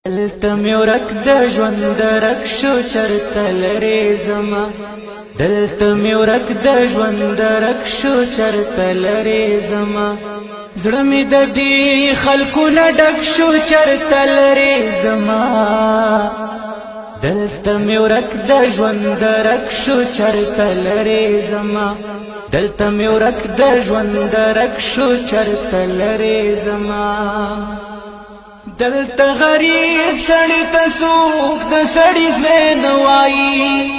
دلته مې ورک د ژوند درک شو چرته لرې زما دلته مې ورک د ژوند درک شو چرته لرې زما زړه مې د دې خلکو نه ډک شو چرته لرې زما دلته مې ورک د ژوند درک شو چرته لرې زما دلته مې ورک د ژوند درک شو چرته لرې زما دلته غریب سړی ته څوک د سړي زوی نه وایي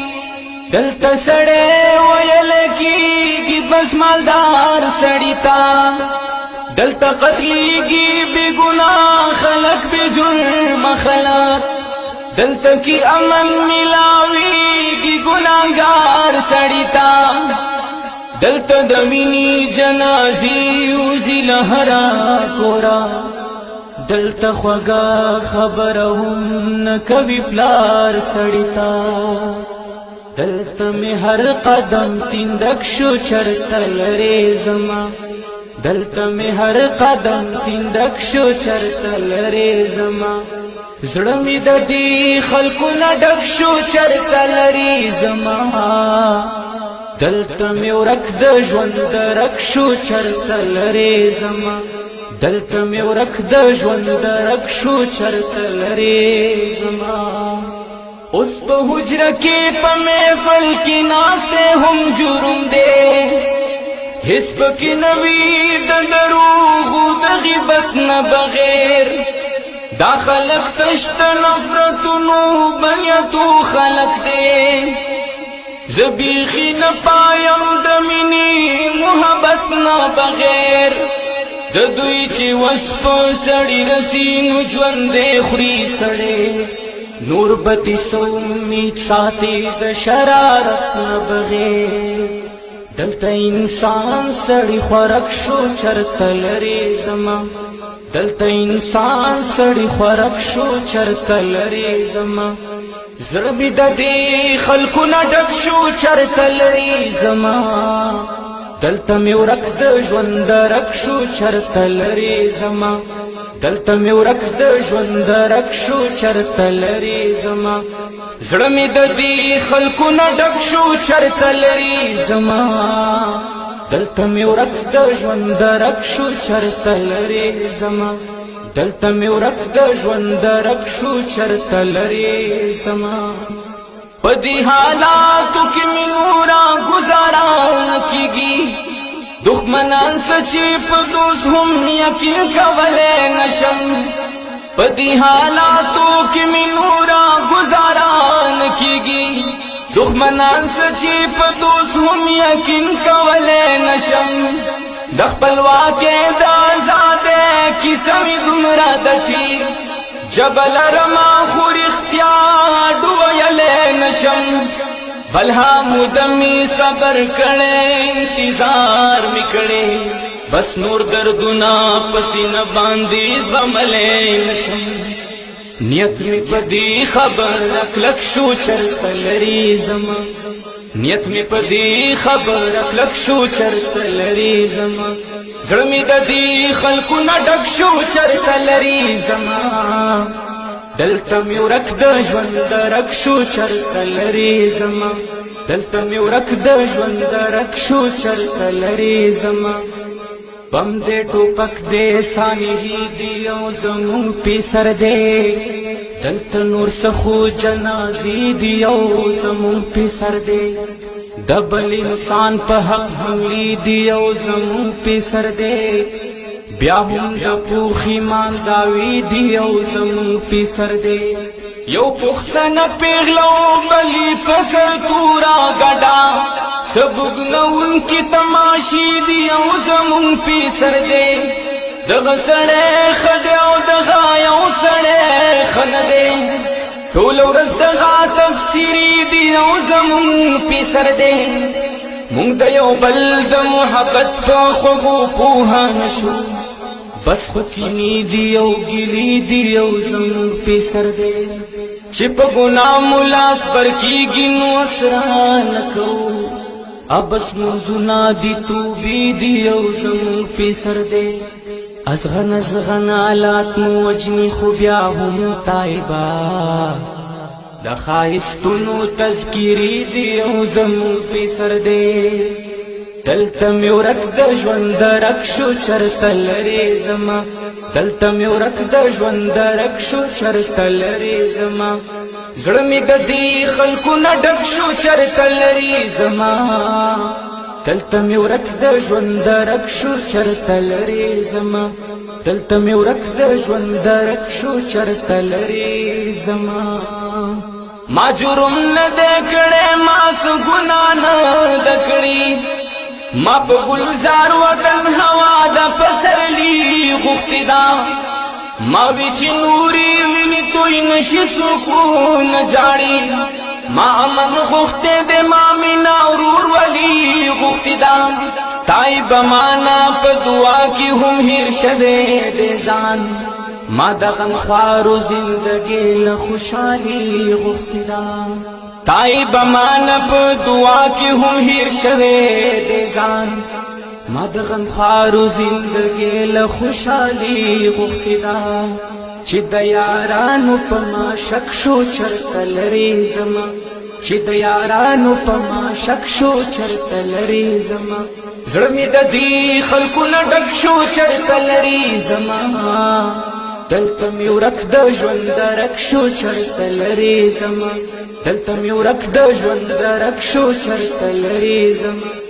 دلته سړی ویل کېږي بس مالدار سړي ته دلته قتلېږي بې ګناه خلک بې جرمه خلک دلته کې امن ملاویږي ګناهګار سړي ته دلته د مینې جنازې وځي له هره کوره دلته خوږه خبره هم نه کوي پلار سړي ته دلته مې هر قدم تندک شو چرته لرې زما دلته مې هر قدم تندک شو چرته لرې زما زړه مې د دې خلکو نه ډک شو چرته لرې زما دلته مې ورک د ژوند درک شو چرته لرې زما دلته مې ورک د ژوند درک شو چرته لرې زما اوس په حجره کې په محفل کې ناست هم جرم دی هیڅ پکې نه وي د دروغو د غیبت نه بغیر دا خلک تش د نفرتونو بنیتو خلک دی زه بیخي نه پایم د مینې محبت نه بغیر د دوی چې وس په سړي رسي نو ژوندی خوري سړی نور بتی سو امید ساتي د شرارت نه بغیر دلته انسان سړي خوراک شو چرته لرې زما دلته انسان سړي خوراک شو چرته لرې زما زړه مې د دې خلکو نه ډک شو چرته لرې زما دلته مې ورک د ژوند درک شو چرته لرې زما دلته مې ورک د ژوند درک شو چرته لرې زما زړه مې د دې خلکو نه ډک شو چرته لرې زما دلته مې ورک د ژوند درک شو چرته لرې زما دلته مې ورک د ژوند درک شو چرته لرې زما په دې حالاتو کې مې نورا گزارا نه کېږي دښمنان څه چې په دوست هم یقین کولی نشم په دې حالاتو کې مې نورا گزارا نه کېږي دښمنان څه چې په دوست هم یقین کولی نشم د خپلواکۍ د ازادۍ کیسه مې دومره ده چې جبل رما خو رښتیا ډویلی نشم بل مدمي صبر کړی انتظار مې کړی بس نور دردونه پسې نه باندې زغملی نشم نیت مې په دې خبر کلک شو چرته لرې زما نیت مې په دې خبر کلک شو چرته لرې زما زړه مې د دې خلکو نه ډک شو چرته لرې زما دلته مې ورک د ژوند درک شو چرته لرې زما دلته مې ورک د ژوند درک شو چرته لرې زما بم دې ټوپک دې سانحې دي او زمونږ پې سر دی دلته نور څه خو جنازې دي او زمونږ پې سر دی د بل انسان په حق حملې دي او زمونږ پې سر دی بیا هم د پوخ ایمان داوی دی او زمونږ پې سر دی یو پښتنه پیغلو بلی په سر تورا ګډا سبګنونکي تماشې دي او زمونږ پې سر دی دغه سړی ښه دی او دغه یو سړی ښه نه دی ټوله ورځ دغه تفسیري دي او زمونږ پې سر دی مونږ د یو بل د محبت په خوږو پوهه نشو بس خو کینې دي او ګیلې دي او زمونږ پې سر دی چې په ګناه مو لاس پر کېږي نو اسرا نه کوو ابس منځونه دي توبې دي او زمونږ پې سر دی ازغن آلات مو وجنی خو بیا هم تایبا د خایستونو تذکیری دی او زمون فی سر دی دلته می ورک د ژوند درک شو چرته لرې زما دلته می ورک د ژوند درک شو چرته لرې زما زړه می د دې خلکو نه ډک شو چرته لرې زما دلته می ورک د ژوند درک شو چرته لرې زما دلته می ورک د ژوند درک شو چرته لرې زما ما جرم نه دکړې ما څه ګناه نه دکړې ما په گلزار وطن هوا د پسرلی غوښتې ده ما وی چې نوري ویني توی نشي سکون جاړي ما امن غوښتې د ما مینا ورور ولی غوښتې ده تای بمانا په دعا کې هم هیر شوه د ځان ما د غم خوارو زندگی له خوشحالي غوښتې ده تای بمان په دعا کې هم هیر شوه د ځان ما د غم خوارو زندگی له خوشحالي غوښتې ده چې د یارانو په ما شک شو چرته لرې زما چې د یارانو په ما شک شو چرته لرې زما زړه مې د دې خلکو نه ډک شو چرته لرې زما دلته می ورک د ژوند درک شو چرته لرې زما دلته می ورک د ژوند درک شو چرته لرې زما